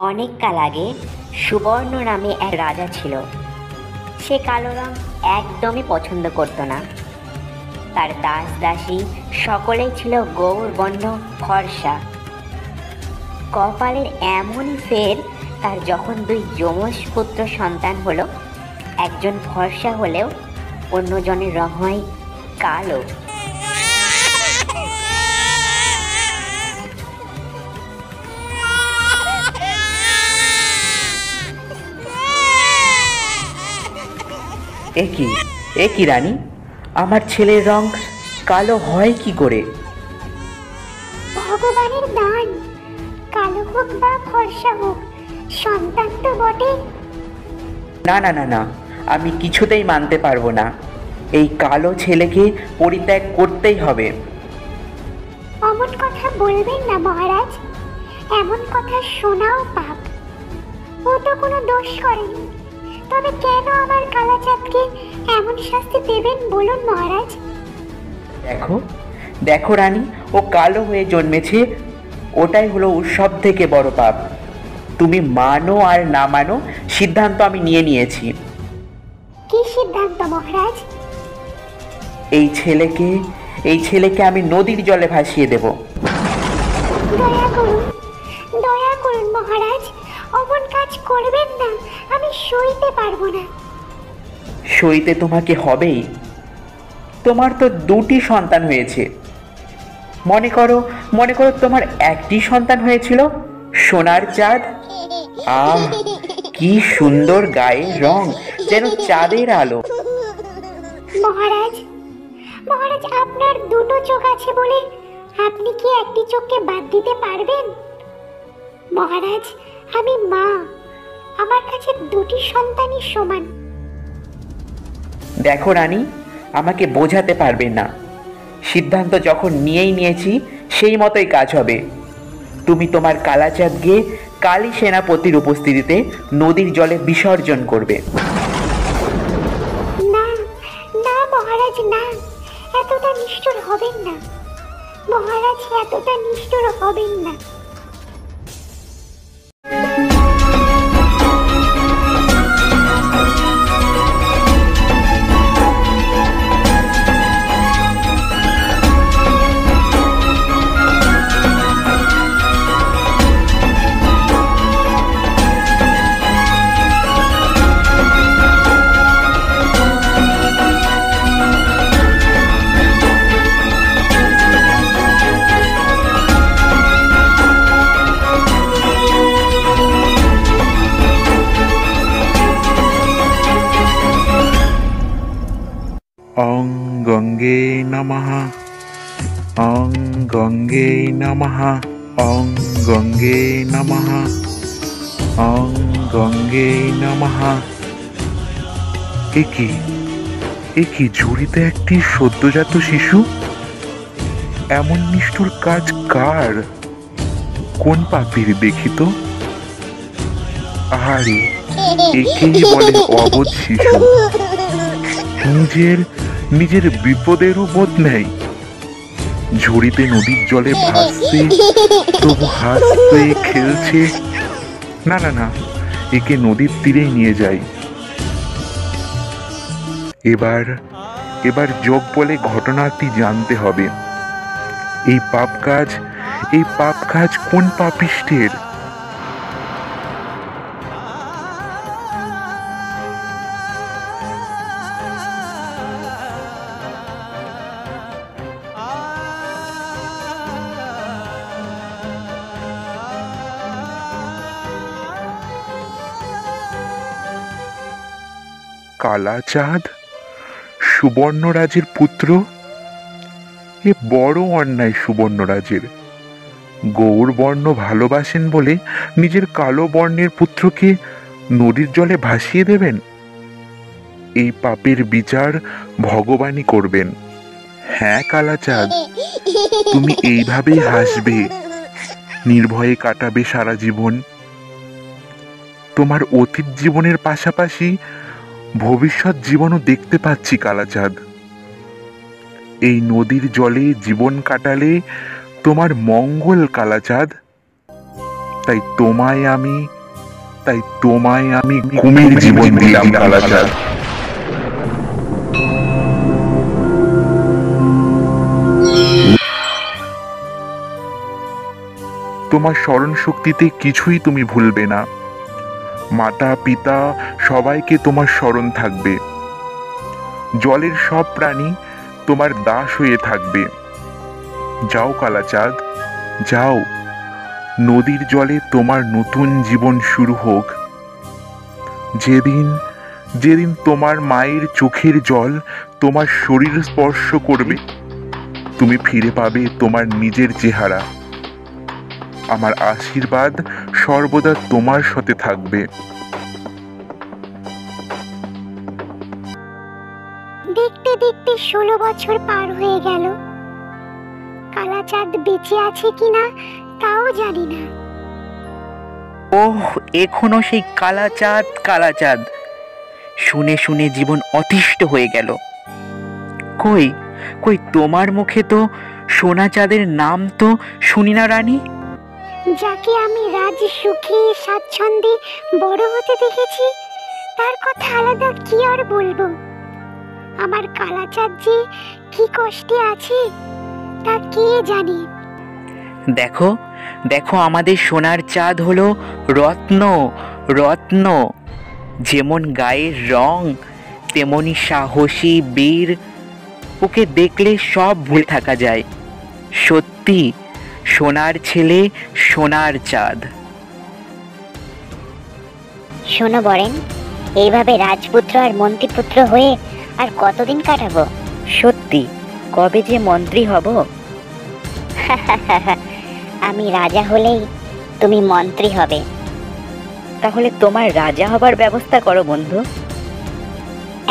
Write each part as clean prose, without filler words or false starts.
অনেক কাল আগে সুবর্ণ নামে এক রাজা ছিল। সে কালো রং একদমই পছন্দ করত না। তার দাস দাসী সকলেই ছিল গৌরবর্ণ ফর্সা। কপালের এমনই ফের, তার যখন দুই যমজ পুত্র সন্তান হলো, একজন ফর্সা হলেও অন্যজনের রং হয় কালো। এ কি রানী, আমার ছেলের রং কালো হয় কি করে? ভগবানের দান, কালো হোক বা ফর্সা হোক, সন্তান তো বটে। না না না না, আমি কিছুতেই মানতে পারবো না। এই কালো ছেলেকে পরিত্যাগ করতেই হবে। অমন কথা বলবেন না মহারাজ, এমন কথা শোনাও পাপ। ও তো কোনো দোষ করেনি, তবে কেন আমার কালাচাঁদকে এমন শাস্তি দেবেন বলুন মহারাজ। দেখো দেখো রানী, ও কালো হয়ে জন্মেছে, ওটাই হলো ওর সব থেকে বড় পাপ। তুমি মানো আর না মানো, সিদ্ধান্ত আমি নিয়ে নিয়েছি। কি সিদ্ধান্ত মহারাজ? এই ছেলেকে আমি নদীর জলে ভাসিয়ে দেব। দয়া করুন মহারাজ, অমন কাজ করবেন না, আমি সইতে পারবো না। সইতে তোমাকে হবেই। তোমার তো দুটি সন্তান হয়েছে। মনে করো তোমার একটি সন্তান হয়েছিল সোনার চাঁদ। আহ, কি সুন্দর গায়ের রং, যেন চাঁদের আলো। মহারাজ, মহারাজ আপনার দুটো চোখ আছে বলে আপনি কি একটি চোখকে বাদ দিতে পারবেন? মহারাজ, আমি মা, আমার কাছে দুটি সন্তানই সমান। দেখো রানী, আমাকে বোঝাতে পারবে না। সিদ্ধান্ত যখন নিয়েই নিয়েছি, সেই মতোই কাজ হবে। তুমি তোমার কালাচাঁদকে কালী সেনাপতির উপস্থিতিতে নদীর জলে বিসর্জন করবে। না না মহারাজ, না, এতটা নিষ্ঠুর হবেন না মহারাজ, এতটা নিষ্ঠুর হবেন না। অং গঙ্গে নমঃ, অং গঙ্গে নমঃ, অং গঙ্গে নমঃ, অং গঙ্গে নমঃ। একি ঝুড়িতে একটি সদ্যজাত শিশু? এমন নিষ্ঠুর কাজ কার? কোন পাপীর দেখি তো? আহারে, একেই বলে অবোধ শিশু। নিজের বিপদেরও বোধ নেই। ঝুড়িতে নদীর জলে ভাসছে, তবু হাসছে, খেলছে। না না না, একে নদীর তীরেই নিয়ে যাই। এবার যোগ বলে ঘটনাটি জানতে হবে। এই পাপ কাজ কোন পাপিষ্টের? কালাচাঁদ, সুবর্ণরাজের পুত্র? এ বড় অন্যায় সুবর্ণরাজের। গৌরবর্ণ ভালোবাসেন বলে নিজের কালো বর্ণের পুত্রকে নদীর জলে ভাসিয়ে দেবেন? এই পাপের বিচার ভগবানই করবেন। হ্যাঁ কালাচাঁদ, তুমি এইভাবেই হাসবে, নির্ভয়ে কাটাবে সারা জীবন। তোমার অতীত জীবনের পাশাপাশি ভবিষ্যৎ জীবনও দেখতে পাচ্ছি কালাচাঁদ। এই নদীর জলে জীবন কাটালে তোমার মঙ্গল কালাচাঁদ। তাই তোমায় আমি কুমির জীবন দিলাম কালাচাঁদ। তোমার স্মরণ শক্তিতে কিছুই তুমি ভুলবে না। মাতা পিতা সবাইকে তোমার স্মরণ থাকবে। জলের সব প্রাণী তোমার দাস হয়ে থাকবে। যাও কালাচাঁদ, যাও, নদীর জলে তোমার নতুন জীবন শুরু হোক। যেদিন তোমার মায়ের চোখের জল তোমার শরীর স্পর্শ করবে, তুমি ফিরে পাবে তোমার নিজের চেহারা। আমার আশীর্বাদ সর্বদা তোমার সাথে থাকবে। দেখতে দেখতে 16 বছর পার হয়ে গেল। কালাচাঁদ বেঁচে আছে কিনা তাও জানি না। ওহ, এখনো সেই কালাচাঁদ শুনে শুনে জীবন অতিষ্ঠ হয়ে গেল। কই কই তোমার মুখে তো সোনা চাঁদের নাম তো শুনি না রানী। যাকে আমি রাজ সুখে স্বাচ্ছন্দ্যে বড় হতে দেখেছি, তার কথা আলাদা কি আর বলবো। আমার কালাচাঁদ যে কি কষ্টে আছে তা কে জানে। দেখো দেখো, আমাদের সোনার চাঁদ হলো রত্ন। যেমন গায়ের রং তেমনি সাহসী বীর। ওকে দেখলে সব ভুলে থাকা যায়। সত্যি সোনার ছেলে, সোনার চাঁদ। শোনো বরেন, এইভাবে রাজপুত্র আর মন্ত্রীপুত্র হয়ে আর কতদিন কাটাবো? সত্যি কবে যে মন্ত্রী হব? আমি রাজা হলেই তুমি মন্ত্রী হবে। তাহলে তোমার রাজা হবার ব্যবস্থা করো বন্ধু।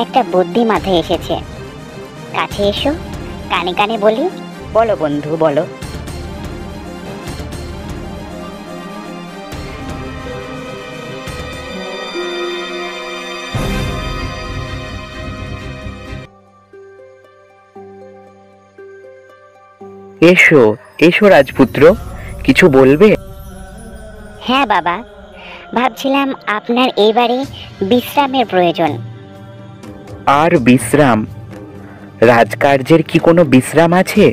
একটা বুদ্ধি মাথায় এসেছে। কাছে এসো, কানে কানে বলি। বলো বন্ধু, বলো। এসো এসো রাজপুত্র, কিছু বলবে? হ্যাঁ বাবা, ভাবছিলাম আপনার এইবারে বিশ্রামের প্রয়োজন। আর বিশ্রাম? রাজকার্যের কি কোনো বিশ্রাম আছে?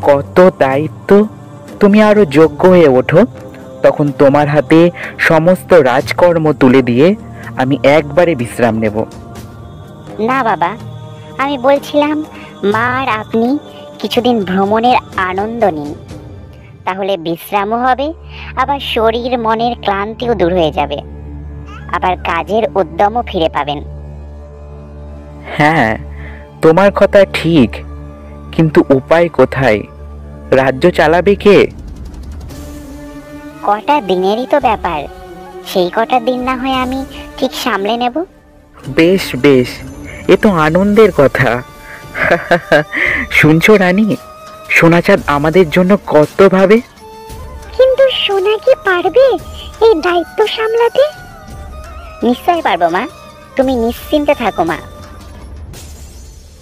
কত দায়িত্ব। তুমি আরো যোগ্য হয়ে ওঠো, তখন তোমার হাতে সমস্ত রাজকর্ম তুলে দিয়ে আমি একবারে বিশ্রাম নেব। না বাবা, আমি বলছিলাম মা আর আপনি কিছুদিন ভ্রমণের আনন্দ নিন। তাহলে বিশ্রামও হবে, আবার শরীর মনের ক্লান্তিও দূর হয়ে যাবে, আবার কাজের উদ্যমও ফিরে পাবেন। হ্যাঁ, তোমার কথা ঠিক, কিন্তু উপায় কোথায়? রাজ্য চালাবে কে? কটা দিনেরই তো ব্যাপার, সেই কটা দিন না হয় আমি ঠিক সামলে নেব। বেশ বেশ, এ তো আনন্দের কথা। শুনছো রানী, সোনাচাঁদ আমাদের জন্য কত ভাবে। কিন্তু সোনা কি পারবে এই দায়িত্ব সামলাতে? নিশ্চয় পারবো মা, তুমি নিশ্চিন্তে থাকো মা।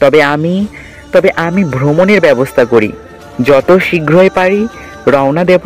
তবে আমি ভ্রমণের ব্যবস্থা করি, যত শীঘ্রই পারি রওনা দেব।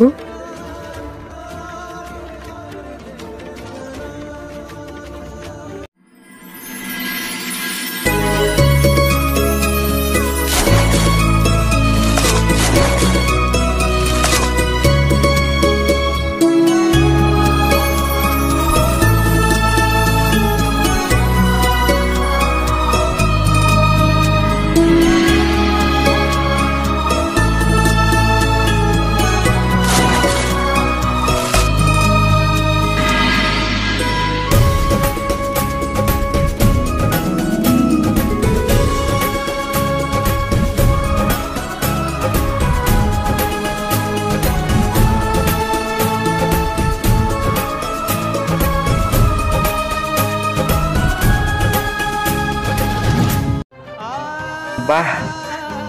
বাহ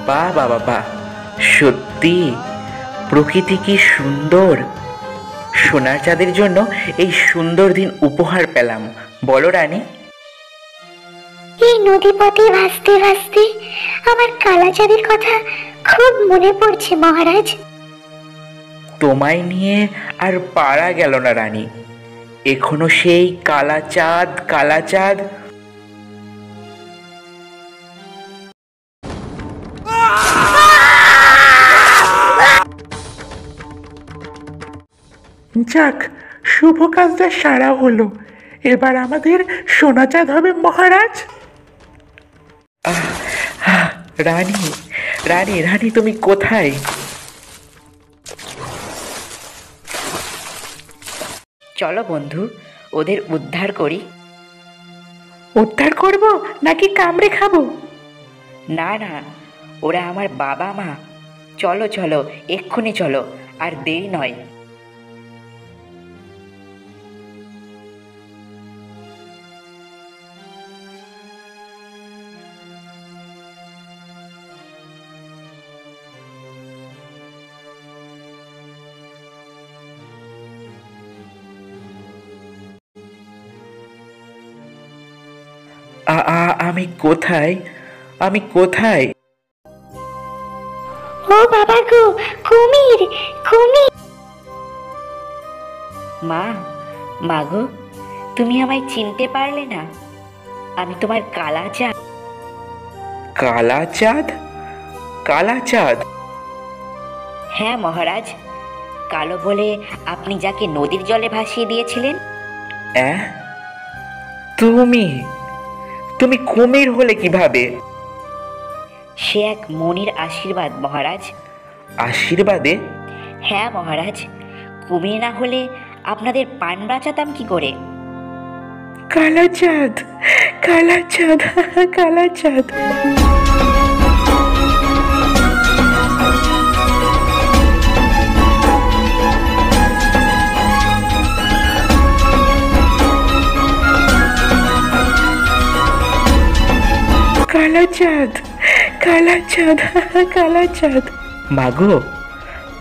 বাহ বাবা বাহ, সত্যি প্রকৃতি কি সুন্দর। সোনার চাঁদের জন্য এই সুন্দর দিন উপহার পেলাম, বলো রানী। এই নদীপথে ভাসতে ভাসতে আমার কালাচাঁদের কথা খুব মনে পড়ছে মহারাজ। তোমায় নিয়ে আর পারা গেল না রানী। এখনো সেই কালা চাঁদ, কালা চাঁদ। যাক, শুভ কাজটা সারা হলো। এবার আমাদের সোনা চাঁদ হবে মহারাজ। রানী, রানী, রানী, তুমি কোথায়? চলো বন্ধু, ওদের উদ্ধার করি। উদ্ধার করব নাকি কামড়ে খাবো? না না, ওরা আমার বাবা মা। চলো চলো, এক্ষুনি চলো, আর দেরি নয়। আমি কোথায়? আমি কোথায়? ও বাবা গো, কুমির, কুমির! মা, মাগো, তুমি আমায় চিনতে পারলে না? আমি তোমার কালা চাঁদ। কালা চাঁদ? কালা চাঁদ? হ্যাঁ মহারাজ, কালো বলে আপনি যাকে নদীর জলে ভাসিয়ে দিয়েছিলেন। তুমি তুমি কুমির হলে কিভাবে? সে এক মনির আশীর্বাদ মহারাজ। আশীর্বাদে? হ্যাঁ মহারাজ, কুমির না হলে আপনাদের প্রাণ বাঁচাতাম কি করে? কালা চাঁদ, কালা চাঁদ, কালা চাঁদ। কালা চাঁদ, কালা চাঁদ, কালা চাঁদ। মাগো,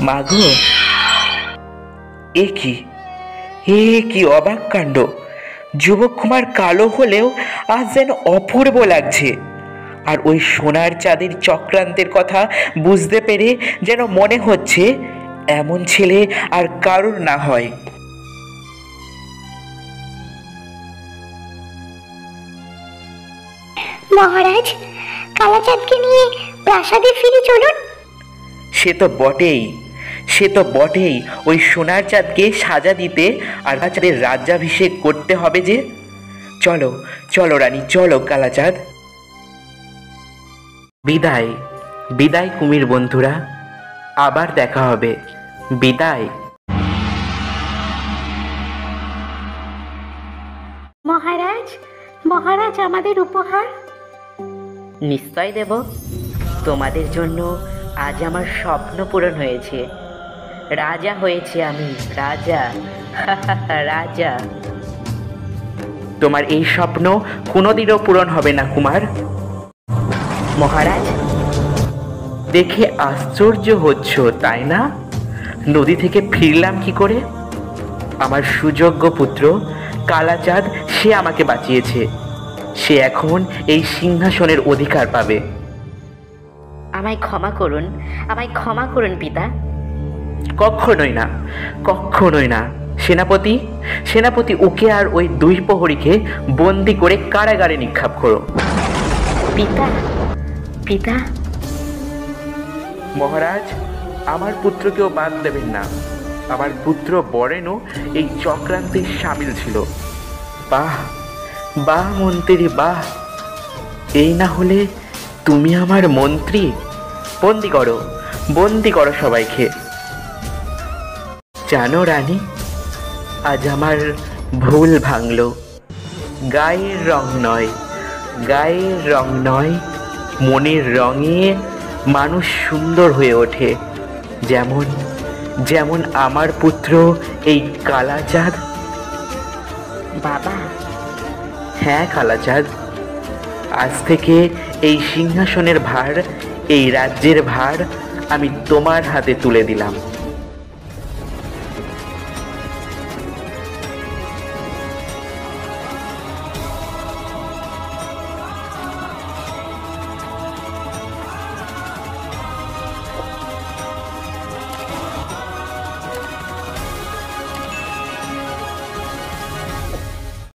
মাগো, এ কি অবাক কাণ্ড! যুবক কুমার কালো হলেও আজ যেন অপূর্ব লাগছে। আর ওই সোনার চাঁদের চক্রান্তের কথা বুঝতে পেরে যেন মনে হচ্ছে এমন ছেলে আর কারোর না হয়। মহারাজ, কালাচাঁদকে নিয়ে প্রাসাদে ফিরে চলুন। সে তো বটেই, সে তো বটেই। ওই সোনার চাঁদকে সাজা দিতে আর চাঁদের রাজ্যাভিষেক করতে হবে যে। চলো চলো রানী, চলো কালাচাঁদ। বিদায়, বিদায় কুমির বন্ধুরা, আবার দেখা হবে। বিদায়। মহারাজ, মহারাজ, আমাদের উপহার। নিশ্চয় দেব। তোমাদের জন্য আজ আমার স্বপ্ন পূরণ হয়েছে। রাজা হয়েছে আমি, রাজা। রাজা। তোমার এই স্বপ্ন কোনোদিনও পূরণ হবে না কুমার। মহারাজ, দেখে আশ্চর্য হচ্ছ তাই না? নদী থেকে ফিরলাম কি করে? আমার সুযোগ্য পুত্র কালাচাঁদ, সে আমাকে বাঁচিয়েছে। সে এখন এই সিংহাসনের অধিকার পাবে। আমায় ক্ষমা করুন, আমায় ক্ষমা করুন পিতা। কখনোই না, কখনোই না। সেনাপতি, সেনাপতি, ওকে আর ওই দুই প্রহরীকে বন্দি করে কারাগারে নিক্ষেপ করো। পিতা, পিতা। মহারাজ, আমার পুত্রকেও বাদ দেবেন না। আমার পুত্র বরেনও এই চক্রান্তে সামিল ছিল। বাহ, বাহ মন্ত্রী, বাহ। এই না হলে তুমি আমার মন্ত্রী। বন্দি করো, বন্দি করো সবাইকে। জানো রানী, আজ আমার ভুল ভাঙলো। গায়ের রং নয়, গায়ের রং নয়, মনের রঙে মানুষ সুন্দর হয়ে ওঠে। যেমন যেমন আমার পুত্র এই কালাচাঁদ। বাবা। হ্যাঁ কালাচাঁদ, আজ থেকে এই সিংহাসনের ভার, এই রাজ্যের ভার আমি তোমার হাতে তুলে দিলাম।